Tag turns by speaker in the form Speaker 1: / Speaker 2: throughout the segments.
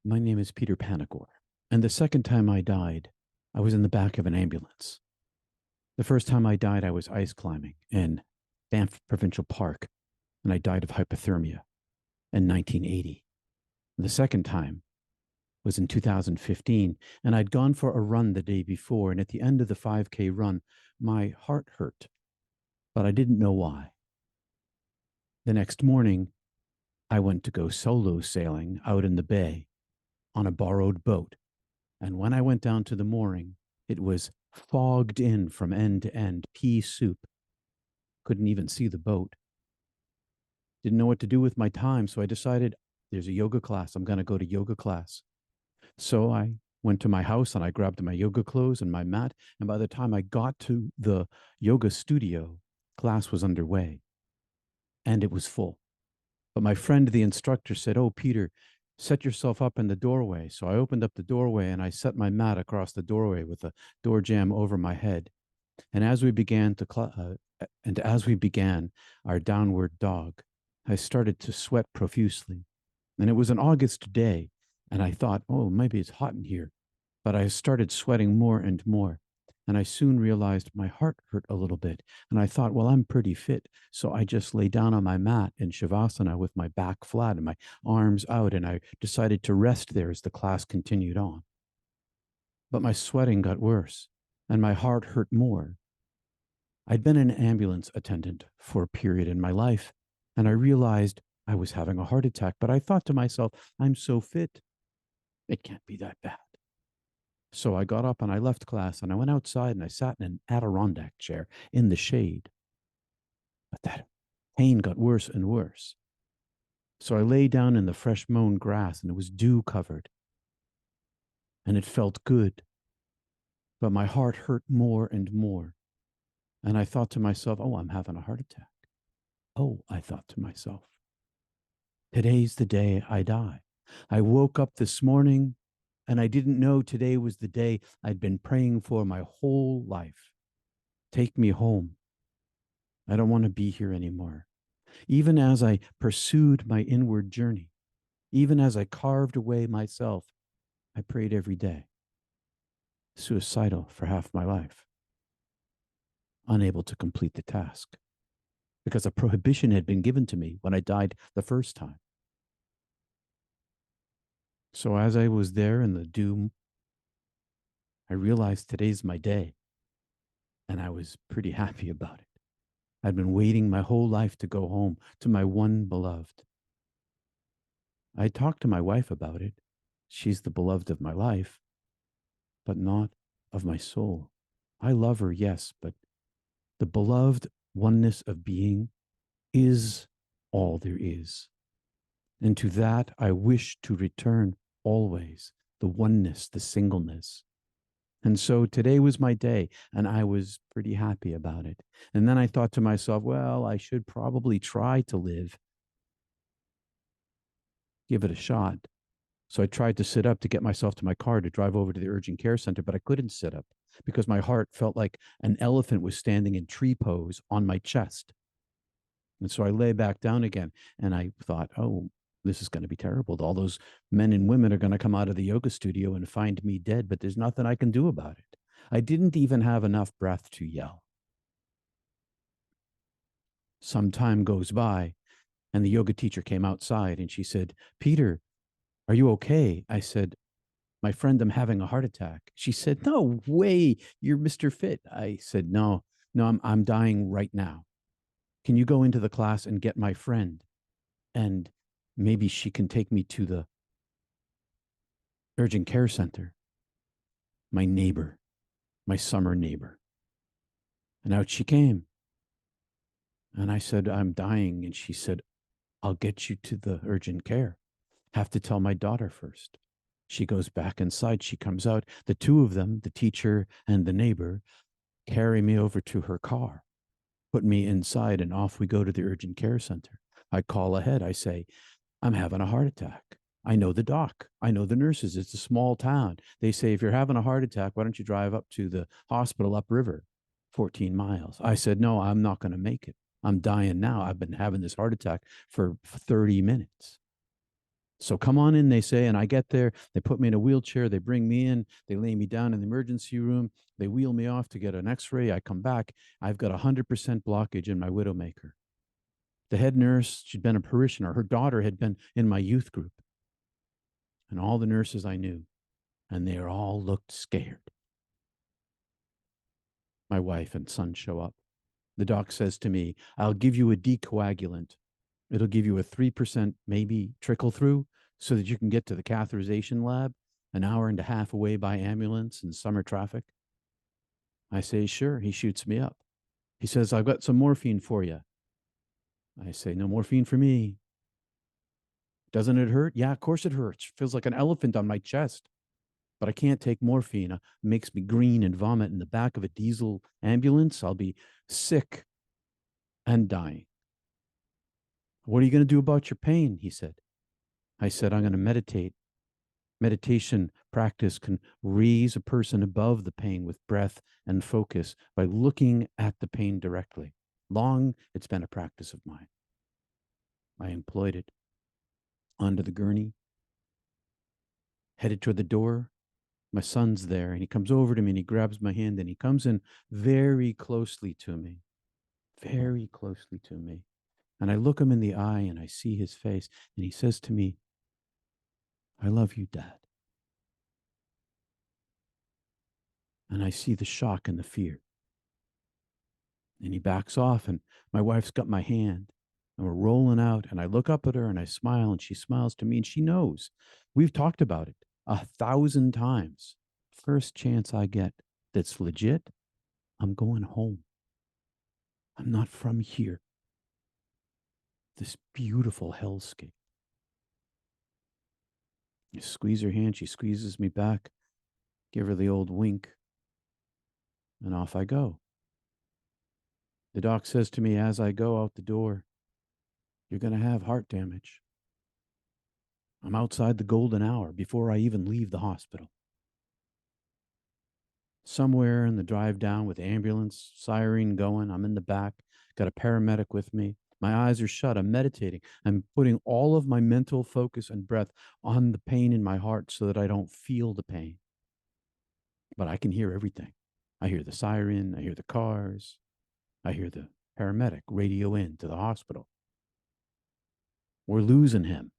Speaker 1: My name is Peter Panagore, and the second time I died, I was in the back of an ambulance. The first time I died, I was ice climbing in Banff Provincial Park, and I died of hypothermia in 1980. The second time was in 2015, and I'd gone for a run the day before, and at the end of the 5K run, my heart hurt, but I didn't know why. The next morning, I went to go solo sailing out in the bay on a borrowed boat. And when I went down to the mooring, it was fogged in from end to end, pea soup. Couldn't even see the boat. Didn't know what to do with my time. So I decided there's a yoga class. I'm going to go to yoga class. So I went to my house and I grabbed my yoga clothes and my mat. And by the time I got to the yoga studio, class was underway and it was full. But my friend, the instructor, said, "Oh, Peter, set yourself up in the doorway." So I opened up the doorway and I set my mat across the doorway with the door jamb over my head. And as we began our downward dog, I started to sweat profusely. And it was an August day, and I thought, "Oh, maybe it's hot in here." But I started sweating more and more. And I soon realized my heart hurt a little bit. And I thought, well, I'm pretty fit. So I just lay down on my mat in Shavasana with my back flat and my arms out. And I decided to rest there as the class continued on. But my sweating got worse and my heart hurt more. I'd been an ambulance attendant for a period in my life, and I realized I was having a heart attack. But I thought to myself, I'm so fit. It can't be that bad. So I got up and I left class and I went outside and I sat in an Adirondack chair in the shade. But that pain got worse and worse. So I lay down in the fresh mown grass and it was dew covered and it felt good. But my heart hurt more and more. And I thought to myself, oh, I'm having a heart attack. Oh, I thought to myself, today's the day I die. I woke up this morning and I didn't know today was the day I'd been praying for my whole life. Take me home. I don't want to be here anymore. Even as I pursued my inward journey, even as I carved away myself, I prayed every day. Suicidal for half my life, unable to complete the task because a prohibition had been given to me when I died the first time. So as I was there in the doom, I realized today's my day, and I was pretty happy about it. I'd been waiting my whole life to go home to my one beloved. I talked to my wife about it. She's the beloved of my life, but not of my soul. I love her, yes, but the beloved oneness of being is all there is. And to that I wish to return always, the oneness, the singleness. And so today was my day, and I was pretty happy about it. And then I thought to myself, well, I should probably try to live, give it a shot. So I tried to sit up to get myself to my car to drive over to the urgent care center, but I couldn't sit up because my heart felt like an elephant was standing in tree pose on my chest. And so I lay back down again and I thought, oh, this is going to be terrible. All those men and women are going to come out of the yoga studio and find me dead, but there's nothing I can do about it. I didn't even have enough breath to yell. Some time goes by and the yoga teacher came outside and she said, Peter, are you okay? I said, my friend, I'm having a heart attack. She said, no way, you're Mr. Fit. I said, no, I'm dying right now. Can you go into the class and get my friend? And maybe she can take me to the urgent care center. My neighbor, my summer neighbor. And out she came. And I said, I'm dying. And she said, I'll get you to the urgent care. Have to tell my daughter first. She goes back inside. She comes out. The two of them, the teacher and the neighbor, carry me over to her car, put me inside, and off we go to the urgent care center. I call ahead. I say, I'm having a heart attack. I know the doc. I know the nurses. It's a small town. They say, if you're having a heart attack, why don't you drive up to the hospital upriver, 14 miles. I said, no, I'm not going to make it. I'm dying now. I've been having this heart attack for 30 minutes. So come on in, they say, and I get there. They put me in a wheelchair. They bring me in. They lay me down in the emergency room. They wheel me off to get an x-ray. I come back. I've got 100% blockage in my Widowmaker. The head nurse, she'd been a parishioner. Her daughter had been in my youth group. And all the nurses I knew, and they all looked scared. My wife and son show up. The doc says to me, I'll give you a decoagulant. It'll give you a 3% maybe trickle through so that you can get to the catheterization lab an hour and a half away by ambulance in summer traffic. I say, sure. He shoots me up. He says, I've got some morphine for you. I say, no morphine for me. Doesn't it hurt? Yeah, of course it hurts. Feels like an elephant on my chest. But I can't take morphine. It makes me green and vomit in the back of a diesel ambulance. I'll be sick and dying. What are you going to do about your pain? He said. I said, I'm going to meditate. Meditation practice can raise a person above the pain with breath and focus by looking at the pain directly. Long, it's been a practice of mine. I employed it. Onto the gurney, headed toward the door. My son's there, and he comes over to me and he grabs my hand and he comes in very closely to me, very closely to me. And I look him in the eye and I see his face, and he says to me, I love you, Dad. And I see the shock and the fear. And he backs off, and my wife's got my hand, and we're rolling out. And I look up at her and I smile, and she smiles to me, and she knows. We've talked about it 1,000 times. First chance I get that's legit, I'm going home. I'm not from here. This beautiful hellscape. I squeeze her hand. She squeezes me back. Give her the old wink. And off I go. The doc says to me as I go out the door, you're going to have heart damage. I'm outside the golden hour before I even leave the hospital. Somewhere in the drive down with the ambulance, siren going, I'm in the back, got a paramedic with me. My eyes are shut. I'm meditating. I'm putting all of my mental focus and breath on the pain in my heart so that I don't feel the pain. But I can hear everything. I hear the siren. I hear the cars. I hear the paramedic radio in to the hospital. We're losing him.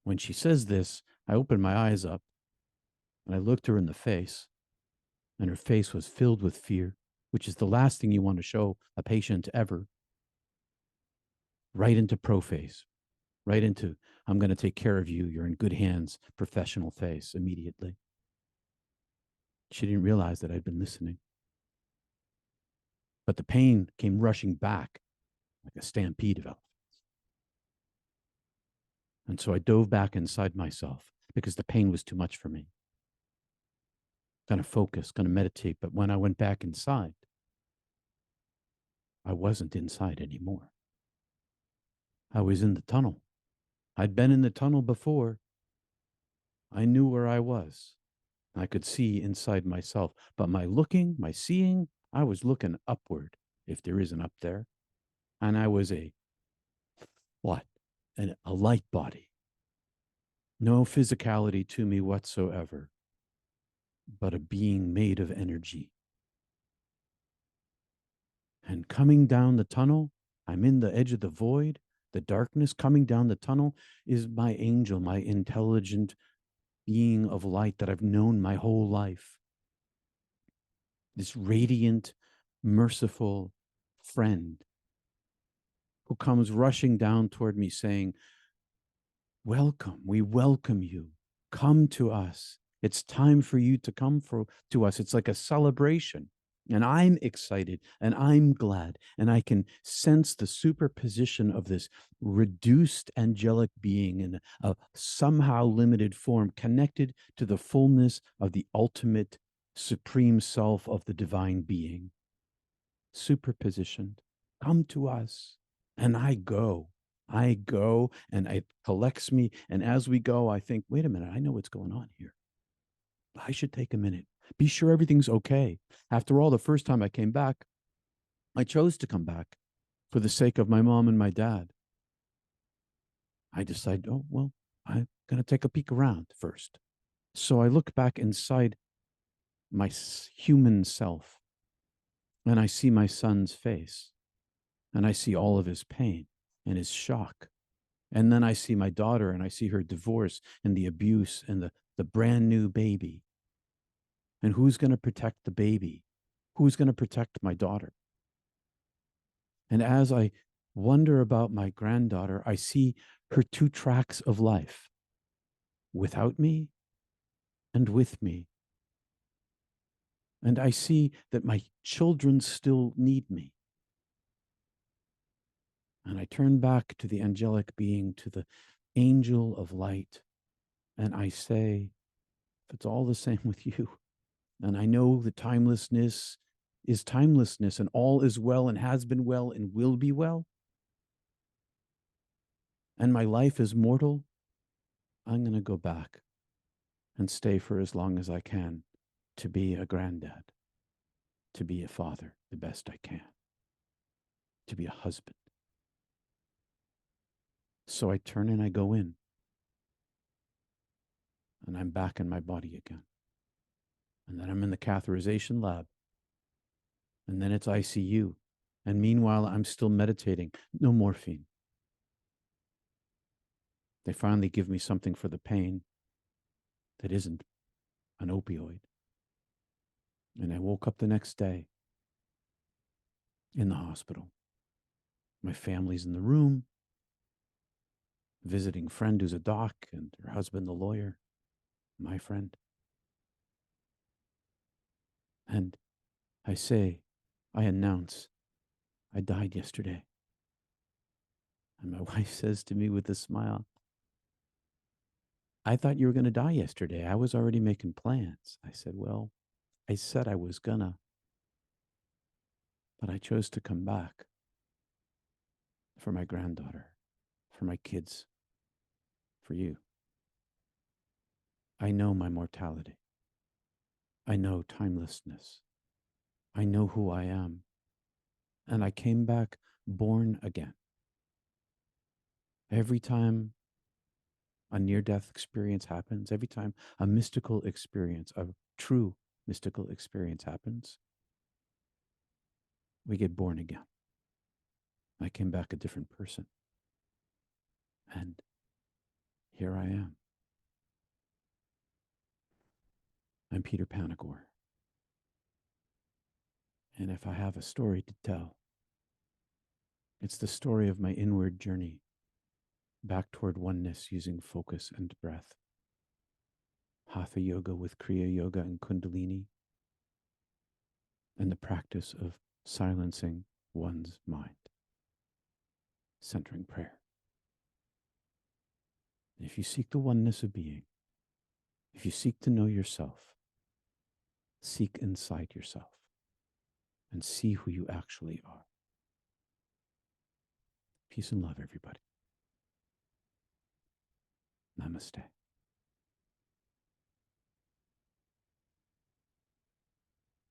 Speaker 1: When she says this, I open my eyes up and I looked her in the face, and her face was filled with fear, which is the last thing you want to show a patient ever. Right into prophase, right into, I'm going to take care of you. You're in good hands, professional face immediately. She didn't realize that I'd been listening. But the pain came rushing back like a stampede of elephants. And so I dove back inside myself because the pain was too much for me. Going to focus, going to meditate. But when I went back inside, I wasn't inside anymore. I was in the tunnel. I'd been in the tunnel before. I knew where I was. I could see inside myself. But my looking, my seeing, I was looking upward, if there is an up there. And I was a light body. No physicality to me whatsoever, but a being made of energy. And coming down the tunnel, I'm in the edge of the void. The darkness coming down the tunnel is my angel, my intelligent being of light that I've known my whole life. This radiant, merciful friend who comes rushing down toward me saying, welcome, we welcome you. Come to us. It's time for you to come to us. It's like a celebration. And I'm excited and I'm glad. And I can sense the superposition of this reduced angelic being in a somehow limited form connected to the fullness of the ultimate supreme self of the divine being. Superpositioned. Come to us. And I go and it collects me. And as we go, I think, wait a minute, I know what's going on here. I should take a minute. Be sure everything's okay. After all, the first time I came back, I chose to come back for the sake of my mom and my dad. I decide, oh, well, I'm going to take a peek around first. So I look back inside my human self and I see my son's face and I see all of his pain and his shock. And then I see my daughter and I see her divorce and the abuse and the brand new baby. And who's going to protect the baby? Who's going to protect my daughter? And as I wonder about my granddaughter, I see her two tracks of life, without me and with me. And I see that my children still need me. And I turn back to the angelic being, to the angel of light, and I say, if it's all the same with you, and I know that timelessness is timelessness, and all is well and has been well and will be well, and my life is mortal, I'm going to go back and stay for as long as I can to be a granddad, to be a father the best I can, to be a husband. So I turn and I go in, and I'm back in my body again. And then I'm in the catheterization lab, and then it's ICU. And meanwhile, I'm still meditating. No morphine. They finally give me something for the pain that isn't an opioid. And I woke up the next day in the hospital. My family's in the room, visiting friend who's a doc and her husband, the lawyer, my friend. And I announce, I died yesterday. And my wife says to me with a smile, I thought you were going to die yesterday. I was already making plans. I said, well, I said I was gonna, but I chose to come back for my granddaughter, for my kids, for you. I know my mortality. I know timelessness. I know who I am. And I came back born again. Every time a near-death experience happens, every time a mystical experience, a true mystical experience happens, we get born again. I came back a different person. And here I am. I'm Peter Panagore. And if I have a story to tell, it's the story of my inward journey back toward oneness using focus and breath. Hatha yoga with Kriya yoga and Kundalini, and the practice of silencing one's mind, centering prayer. If you seek the oneness of being, if you seek to know yourself, seek inside yourself and see who you actually are. Peace and love, everybody. Namaste.